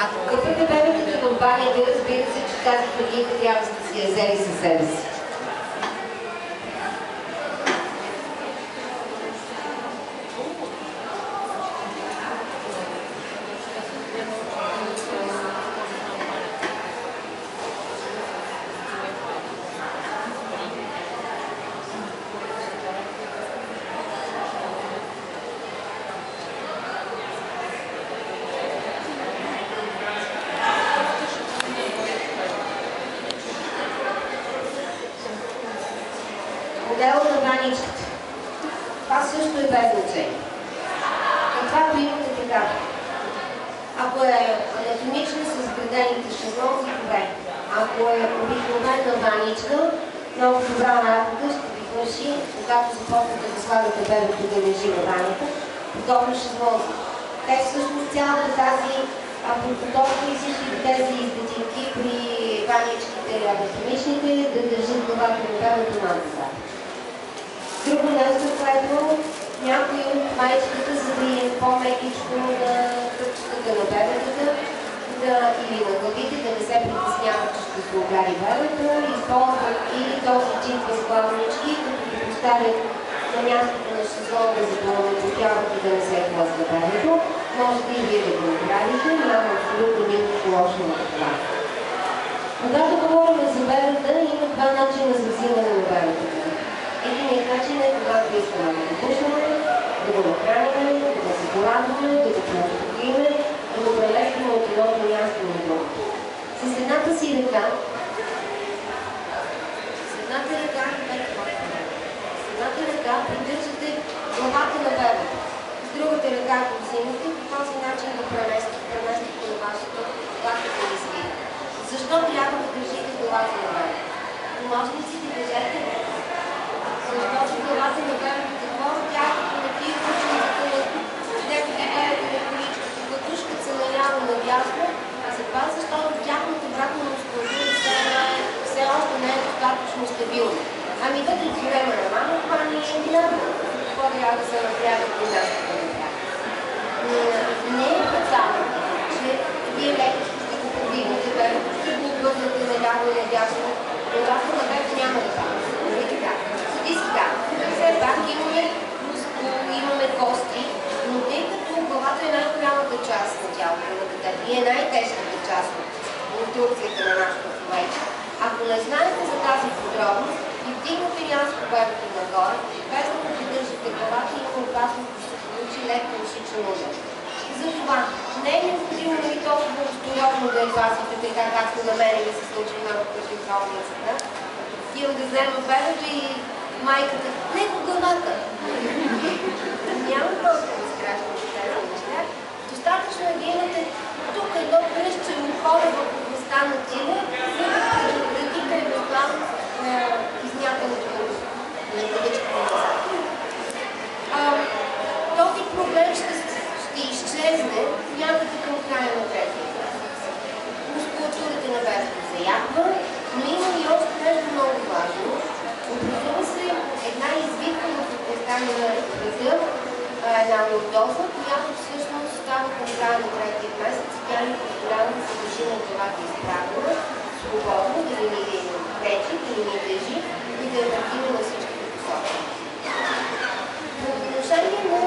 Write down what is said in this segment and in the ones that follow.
Ако къпете бебетата в банята, разбира се, че тази хагийка трябва да си я взели със себе си. Модела на баничката. Това също е без значение. Каквато имате така. Ако е анатомична с градените шезлонги, добре. Ако е обикновена баничка, много добра работа ще ви върши, когато започнете да слагате бебето да лежи на банята, подобно шезлонги. Те всъщност цялата тази подготовка и всички тези издетинки при баничките анатомичните да държат главата на бебето назад. Друго нещо, което някои от майчетата, за да е по-мекичко на кръчетата на бебетата или на главите, да не се притесняват, че ще се угари бебето, използват или този тип възглавнички, като ги поставят на мястото на шезлонга, за да намотяват и да не се хлъзга бебето. Можете и вие да го направите, няма абсолютно никакво лошо на това. Когато говорим за бебета, има два начина за взимане на бебетата. Единият начин е, когато искаме да го пушваме, да го нахраним, да го запорадваме, да го поуспокоиме, да го прелестим от едното място на другото. С едната ръка придържате главата на бебето. С другата ръка го взимате, по този начин го преместите на вашето лактата и свита. Защо трябва да държите главата на бебето? Ножниците държете, защото главата на бебето какво? Тя като на тия кученицата, дето ги бебето на количката, глатушката се налява надясно, а за това, защото тяхната обратна мускулатура все още не е достатъчно стабилна. Ами вътре време на мама, това не е виновно. Какво трябва да се напряга по мястото на тях? Не е фатално, че вие леко ще го повдигнете бебето, ще го обърнете наляво и надясно, когато на бебето няма да стане. Нали така? Съди сега. Все пак имаме кости, но тъй като главата е най-голямата част на тялото на детето и е най-тежката част от конструкцията на нашото човече, ако не знаете за тази подробност и вдигнете рязко бебето нагоре, без да придържате главата, има опасност да се получи леко ушичен удар. Затова не е необходимо и толкова осторожно да я пазите, така както на мен ми се случи много пъти в болницата. Отивам да взема бебето и майката, не по главата. Няма толкова страшно за тези неща. Достатъчно е да имате тук едно кръстче хора в областта на тила, за да предотвратите евентуално изнятането на главичката назад. Този проблем ще изчезне някъде към края на третия клас. Мускулатурата на бебето заяква, но има и още нещо много важно. Образува се една извивка в областта на ръка, една лордоза, която всъщност става към края на третия месец и тя ни позволява да се държи на главата изправена, свободно, да не ни пречи, да не ни държи и да въртим на всички посоки. По отношение на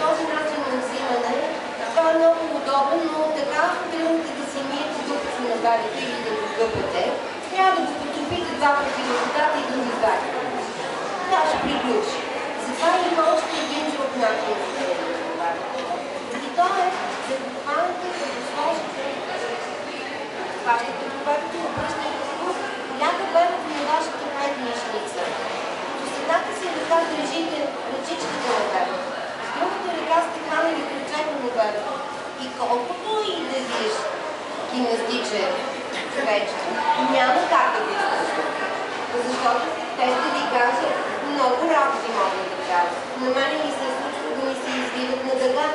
този начин на взимане, той е много удобен, но така, тръгнете да си миете дупето на бебето или да го гъпете, трябва да го потопите два пъти в водата и да го извадите. Това ще приключи. Затова има още един друг начин да се бебето. И то е да го хванете, да го сложите, хващате по бебето, обръщайте се го, ляга бебето на вашата преднишница. С едната си ръка държите ръчичката на бебето. С другата ръка сте хванали кръчето на бебето. И колкото и да виж гимнастичен човече, няма как да го изпълнят. Защото те ще ви кажат, много работи могат да правят. На мене ми се случва да ми се извиват на дъга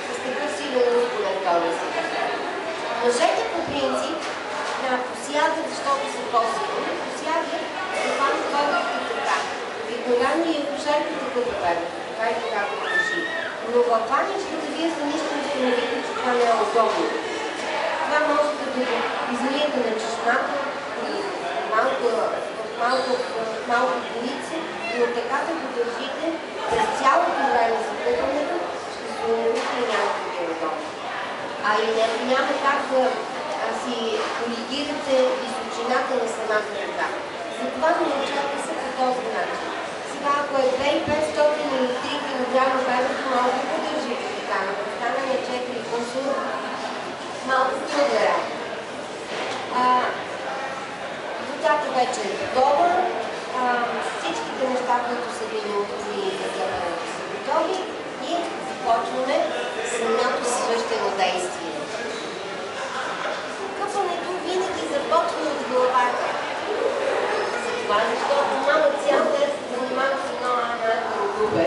с такъв силен мускулен тонус. Мъжете по принцип посядат, защото са по-силни, посядат да хванат бебето така. Обикновено и акушерката като бебето, така и така го държи. Но в баничката вие сами ще установите, че това не е удобно. Това може да го излиете на чешмата, малко полици, но така да го държите през цялото време за купането, ще се установите и няма да е удобно. А и няма как да си коригирате височината на самата ръка. Затова научавате се по този начин. Сега, ако е 2500 или 3 кг бебето, може да го държите така, но остане на 4 кусур, малко трудна работа. Водата вече е готова, всичките неща, които са били необходими за гледането, са готови и започваме самото свещено действие. Къпането винаги започва от главата. Затова, защото няма цял ден се занимава с едно губе.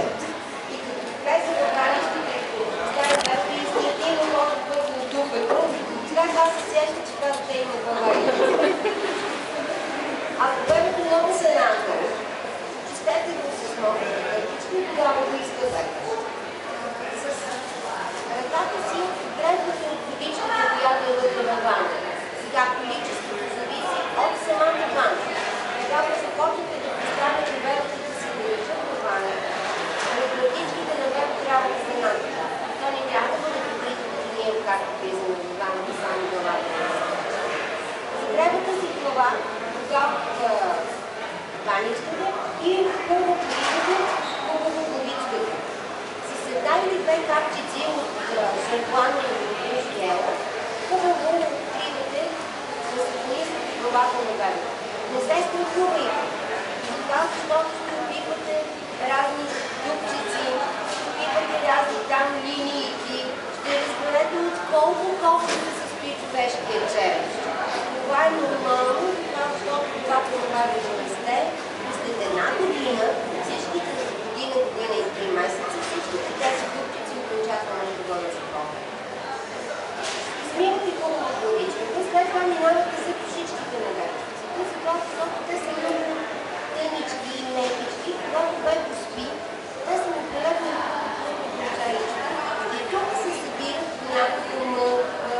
И като влезе в баничките, става бебе и след има много пъти на дупето, сега аз се сеща, че това дете има глава. Ако бебето много се ранга, чистете го с мокрите кърпички и тогава го изкъсете. С ръката си дреждате от водичката, която е вътре във ванна. Сега количеството зависи от самата ванна. Когато започнете да поставяте бебето да се увеличат във ванна, ръкавичките на бебето трябва да се надват. То не трябва да бъде покрито като ние, както влизаме във ванната, само главата. Загребате си глава в баничката и хубаво поличката, хубаво главичката. С една или две капчици от шампуана или от гела, хубаво откривате да се полискате главата на бебето. Не се страхувайте. Това, защото ще опитвате разни дупчици, опитвате разни там линийки, ще разберете от колко се състои човешкия череп. Това е нормално, защото когато направите на сте, след една година, всичките година и 3 месеца, всичките тези дупчици окончателно ще бъдат запълнени. Измивате хубаво главичката, след това минавате за кошичките на бебето. Защото те са много тънички и мекички, когато бебето спи, те са неприлепни на чайчета. И тук се събират някакво мълка,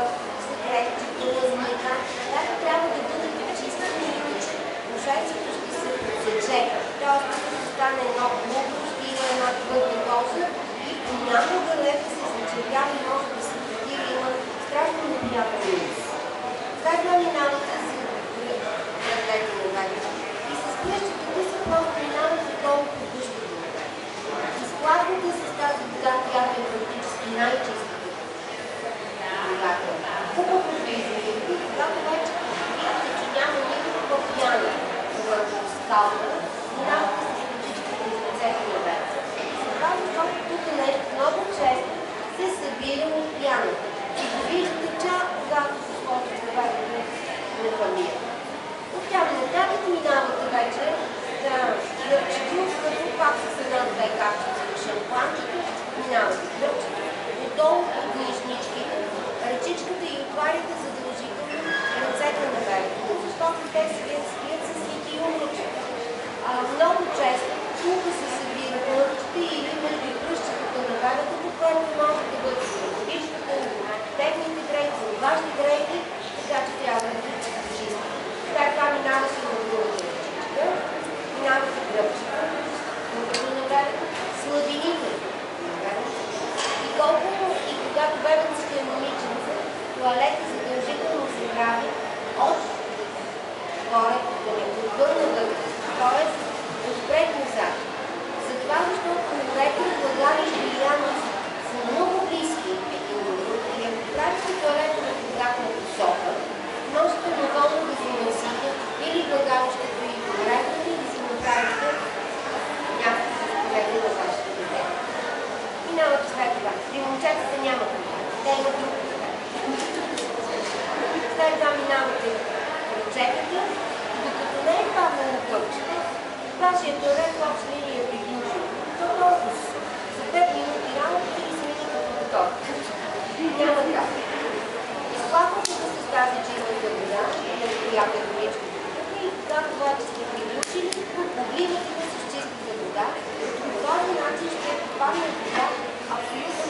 секретчета, лъзника, която трябва да бъдат почистени и мъчени. Мушайцето ще се подсече, т.е. ще стане едно глубо, ще има една твърда кожа и понякога лека се зачервява и може да се протива, има страшно неприятен мирис. След това минавате си ръцете на бебето и с пръщите си просто минавате долу по дъждата на бебето. Изкладвате с тази вода, която е практически най-чистата водата. Хубаво да измиете, когато вече видите, че няма никаква пяна върху скалата, минавате с ръчичките из ръцете на бебето. Затова, защото тук нещо много често се събира от пяната. И го виждате чак когато се сходите на бебето на фамилия. Оттам нататък минавате вече да гръбчето, като пак с една-две капчици на шампуанчето, минавате гръбчето, отдолу от гнишничките, ръчичката и отваряте задължително ръцете на бебето, защото те стоят с нити и умръчета. Много често тук се събират мърчета или между пръщчетата на бебето, което може да бъде за ръковичката, техните дрейки, за вашите дрейки, така че трябва да бъдете чисти. След това минавате на другата ръчичка, минавате гръбчета, докато на бебето, сладините на бебето. И когато бебето сте момиченце, тоалета задължително се прави от горе, да не подгърна дъвка, т.е. отпред назад. Затова, защото морето, влагалище и янус са много близки един до друг и ако правите тоалета на обратна посока, можете доволно да си носите или влагалището и морето и да си направите някакво разполение на вашето дете. Минавате след това. При момчетата няма това. Те имат друг. След това минавате ръчетата, докато не е паднало пъпчето, вашия туалет в обща линия е приключил. То толкова за 5 минути рано, 30 минути по готов. Няма как. Изплаквате се с тази чистата вода, която е горичката и когато вече сте приключили, поливате се с чистата вода, по този начин ще попадне вода абсолютно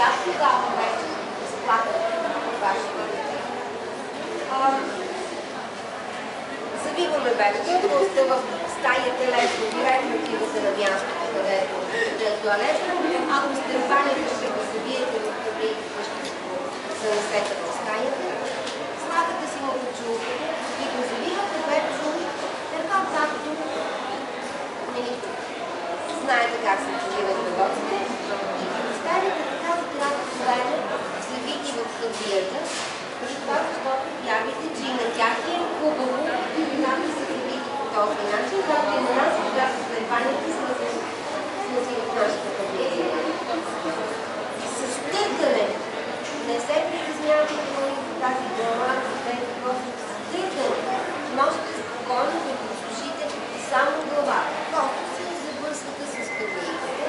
чак тогава вече сплакат от вашето дете. Завиваме бебето, сте в стаята лесно, директно отивате на мястото, където е туалет. Ако сте пането, ще го завиете в таблите, ще го занесете в стаята. Слагате си му почулката и го завивате бебето, така както знаете как се завиват бебоците. И ги поставяте така за кратко време, завити в хартията. И това, защото вярвайте, че и на тях е хубаво, когато се завити по този начин, както и на нас, когато сме паники, за да се в нашата хартия. С търкане не се притеснявате за тази глава, за тези въпроси. С търкане можете спокойно да посушите само глава. Просто се завързвате с каблиците,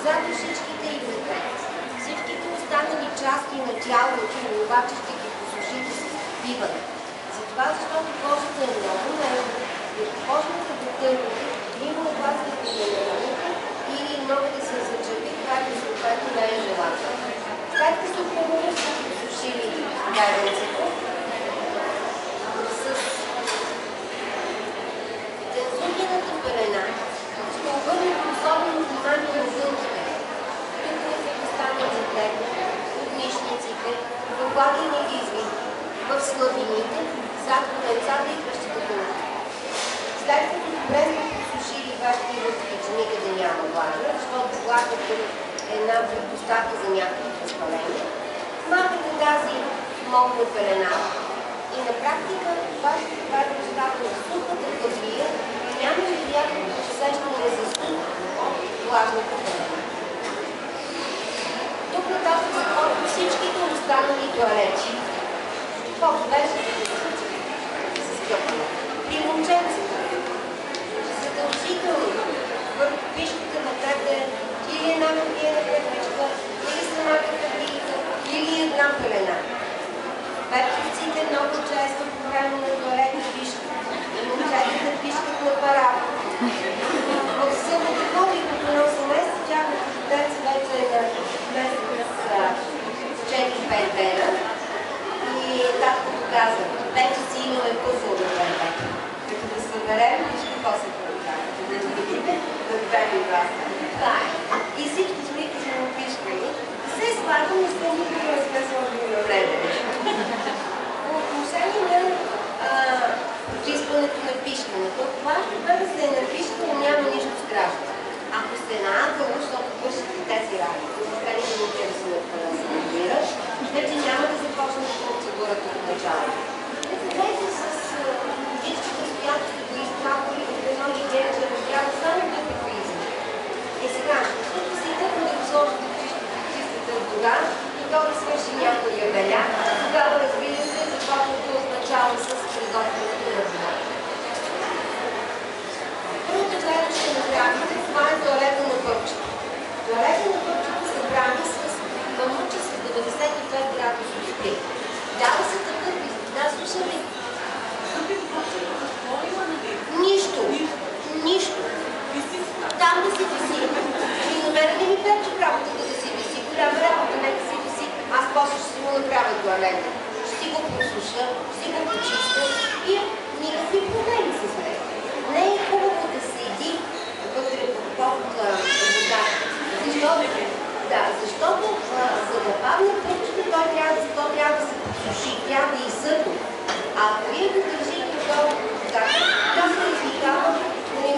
зад ушичките и напред. Всичките останали части на тялото, обаче ще ги посушите с биване. Затова, защото кожата е много нежна и ако почнете да търкате, има опасност да намалите или много да се зачерпи, което съответно не е желателно. След като хубаво сте посушили бебенцето, с тензурната пелена ще обърнете особено внимание на зъбите. Тук не се поставят за него, от нишниците, в облагените извини, в слабините, зад коленцата и кръщите. След като добре сте посушили вашите ръцете, че никъде няма влага, защото влагата е една предпоставка за някакво възпаление, махате тази мокра пелена и на практика вашето бебе остава на суха търкавия и няма вероятно усещане за сух от влажната пелена. Тук нататък започват всичките останали тоалети. Колко беше с скъпване. При момченците задължително върху пишката направете или една хартиена пишка, или самата хартийка, или една пелена. Бебците много често по време на туалетна пишка и момчетата пишкат на парада. В събота коликото на 8 месеца, тяхното детенце вече е на месец 4-5 дена. И таткото каза, вече си имаме пъзъл на бебе. Като да съберем, виж какво се получава. Да двеми вас. Това е. И всички смики са му пишкали. Се слагам и сте никога не сме сложили на време. По отношение на почистването на пишкането, това бебе се е напишкало, няма нищо страшно. Ако сте наакало, защото вършите тези работи, остане да не интересуват да се набираш, вече няма да започнете процедурата от началото. Знаете, с водичката, с която сте го изтрапали от едно лигенче, трябва само да го поизми. И сега, тук си тъпно да го сложите чистите от вода и то да свърши някой ябеля, тогава разбира се, започвате от начало с приготвянето на вода. Първото, което ще направите, това е туалета на пъпчето. Туалета на пъпчето се прави с мамуча с 95 градуса спирт. Дава се такъв изпит. Да, слушай ли? Нищо. Нищо. Там да си виси. И на мен не ми пречи работата да си виси. Голяма работа, нека си виси. Аз после ще си го направя туалета. Ще си го просуша, ще си го почистя и никакви проблеми с мен. Не е хубаво да седи вътре под вода. Защото за да падне пъпчето, той трябва да се посуши, трябва да изсъхне. А ако вие го държите отдолу в водата, тя се изликава,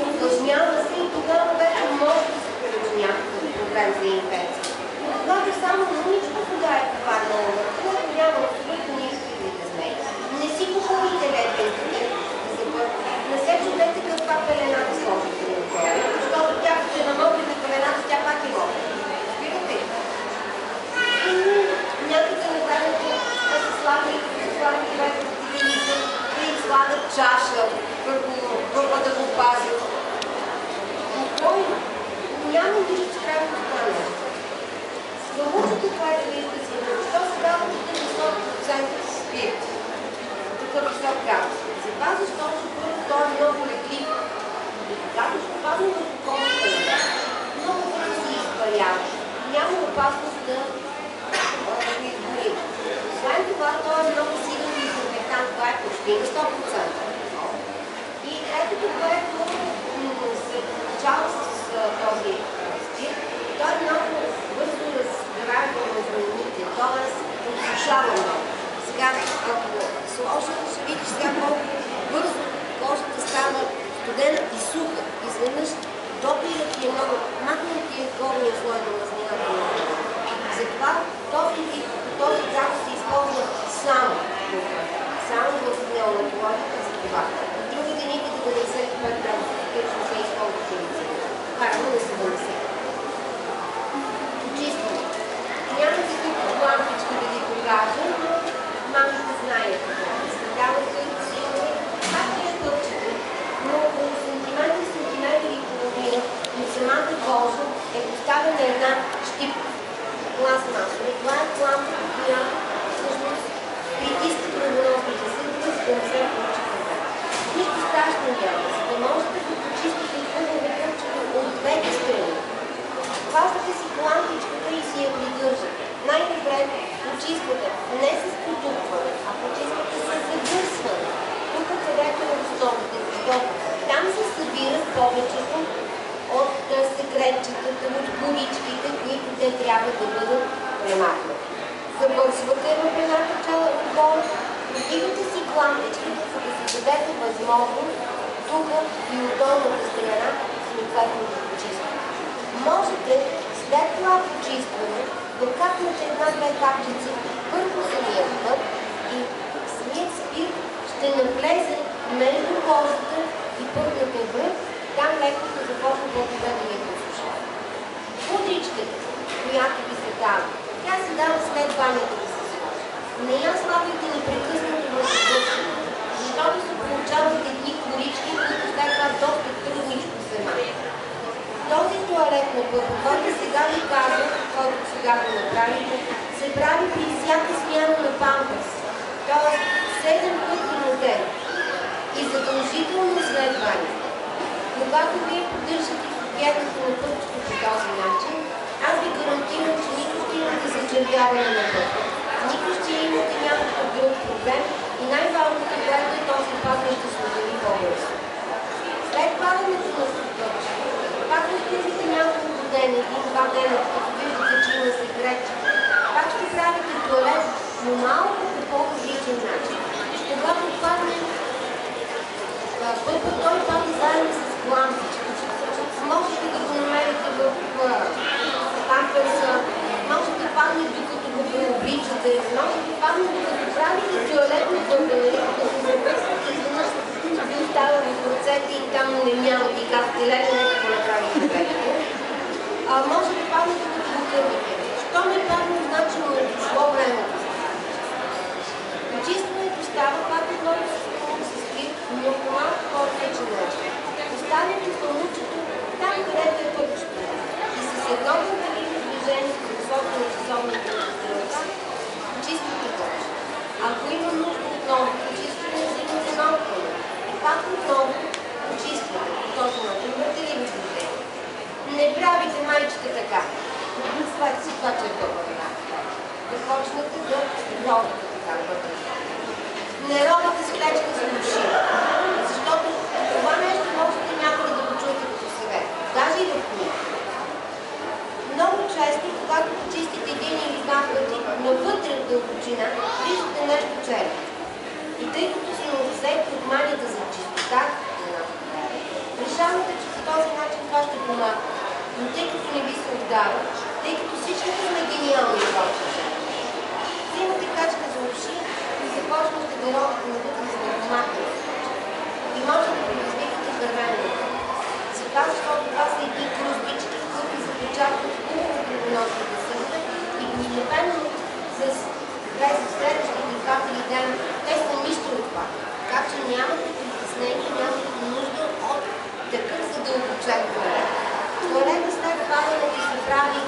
увлажнява се и тогава вече може да се получи някакъв проблем за инфекция. Но когато само мъничко вода е попаднала върху, което няма абсолютно никакви вида змей, не си купувайте лепенките за първо. Не се чудете каква пелена да сложите на това, защото тя като е намокрена пелената, тя пак е мокра. Разбирате? И някъде на времето да се слагат и слагат чаша върху да го пазят. Спокойно. Няма нищо страшно в това нещо. Славучето, което виждате си, защо се дава такъв висок процент спирт? Такъв висок градус. Затова, защото първо той е много леклив. И когато ще падне в околната на много бързо се изпарява. Няма опасност да Стига 100%. И ето което се получава с този стил, той много бързо разгражда на зраните, т.е. отсушава много. Сега, ако сложим, ще видиш сега колко бързо кожата става студена и суха. Изведнъж допирът ти е много, махнал ти е горния слой на мазнината на това. Затова този газ се използва само в неонатологията за това. Другите никъде 95 грама, където се използва химицина. Харно на 70. Почистване. Няма да тук лампичка да ви покажа, но мамите знаят какво. Създавате силни, както и стълчите, но около сантиметри и половина на самата кожа е поставена една щипка. Пластмаса. Това е лампа, която всъщност притиска кръвоносните съдове, за да не се получи кръвта. Нищо страшно няма, за да можете да почистите хубаво кръвчето от двете страни. Хващате си лампичката и си я придържате. Най-напред почиствате не с потупване, а почиствате с загърсване. Тук, където е основите, защото там се събират повечето от секретчетата, от коричките, които те трябва да бъдат премахнати. Забърсвате в едната чела отгоре, отивате си лампичките, за да си дадете възможност тук и от долната страна съответно да почиствате. Можете след това почистване да капнете една-две капчици върху самия път и самият спирт ще навлезе между кожата и пътната връх, там леко ще започне да я посушава. Пудричката, която ви се дава, тя се дава след банята да се сложи. Не я слагайте непрекъснато на съдържане, защото се получават едни корички, които след това доста трудничко се махат. Този туалет на първо, който сега ви казах, който сега го направите, се прави при всяка смяна на памперс, т.е. 7 пъти на ден и задължително след банята. Когато вие поддържате хигиената на пътчето по този начин, аз ви гарантирам, че нито ще имате зачервяване на пътя, нито ще имате някакъв друг проблем и най-важното, което е този път ще се удали по-бързо. След падането на пътчето, пак оставите няколко дена, 1-2 дена, като виждате, че има секретчета, пак ще правите туалет, но малко по по-различен начин. Когато падне пътя, той пада заедно с лампичка. Можете да го намерите в памперса, може да падне докато го преобличате, може да падне докато правите туалетно пътя, като се забърсвате изведнъж ви остава в ръцете и там не нямате и казвате, леле, нека го направите вече. Може да падне докато го кървите. Що не падне, значи му е дошло времето. Почистването става, когато много се спи, но по малко по-различен начин. Оставяте пълнучето там, където е пътчето. И с едно контролирано движение по високо на часовните стрелки, почиствате точно. Ако има нужда отново, почистване взимате малко. И пак отново почиствате. По този начин въртеливи движения. Не правите майчета така. Свайте си това черпа въда. Да почнете да робите така вътре. Не робите с клечка за души. Защото това нещо можете някъде да го чуете като съвет. Даже и в книга. Много често, когато почистите един или два пъти, навътре в дълбочина, виждате нещо черно. И тъй като сме взети от манията за чистота, решавате, че по този начин това ще помага. Но тъй като не ви се отдава, тъй като всички сме гениални в това, взимате качка за уши и започвате да робите навътре за доматите. И може да предизвикате дървено. Затова, защото това са едни кръстички, които запечатват хубаво кръвоносните съдове и постепенно през следващите 2-3 дена те сами ще отпадат. Така че нямате притеснение, нямате нужда от такъв задълбочен туалет. Туалетът след падането се прави